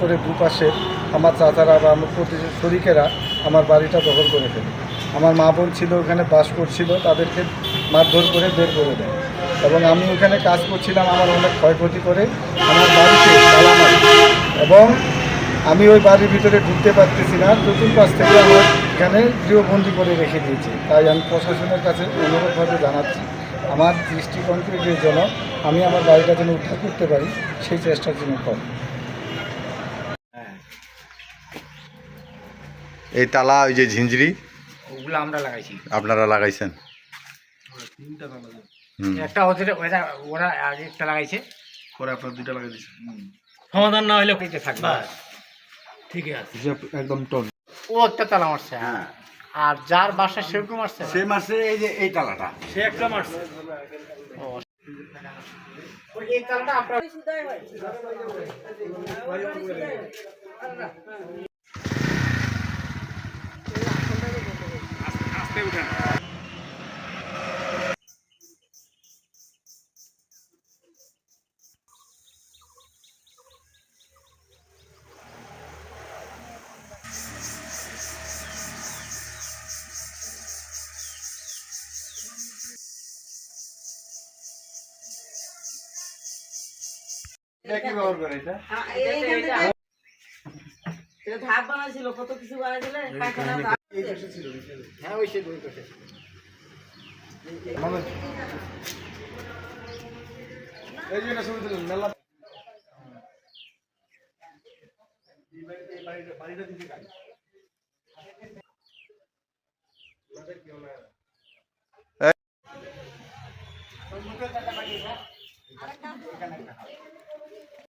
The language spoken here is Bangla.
করে দুপাশে আমার চাচারা বা আমার শরিকেরা আমার বাড়িটা দখল করে ফেলে। আমার মা বোন ছিল ওখানে বাস করছিল, তাদেরকে মারধর করে বের করে দেয় এবং আমি ওখানে কাজ করছিলাম। আমার অনেক ক্ষয়ক্ষতি করে আমার বাড়িতে তালা মারে এবং আমি ওই বাড়ির ভিতরে ঢুকতে পারতেছি না। চতুর্পাশ থেকে আমার এখানে গৃহবন্দী করে রেখে দিয়েছে। তাই আমি প্রশাসনের কাছে অনুরোধভাবে জানাচ্ছি, আমার দৃষ্টিকোণকে জন্য আমি আমার বাড়িটা যেন উদ্ধার করতে পারি সেই চেষ্টার জন্য করি। এই তালা ওই যে ঝিঞ্জিরি ওগুলো আমরা লাগাইছি। আপনারা লাগাইছেন? একটা ওরা আগে একটা লাগাইছে, পরে আপনার দুইটা লাগিয়ে দিচ্ছে। সমাধান না হলে থাকবে। ঠিক আছে, একদম টন। ও একটা তালা মারছে, হ্যাঁ, আর যার বাসা সেরকম মারছে, সে মারছে এই যে এই তালাটা, সে একটা মারছে। এই তালাটা আপনার আস্তে উঠেন। কি ব্যবহার করে এটা? ধাপ বানাইছিল, কত কিছু বানাইছিল। হ্যাঁ, ওই সে দুই পাশে। এই যে এটা শুরু দিলেন মেলা।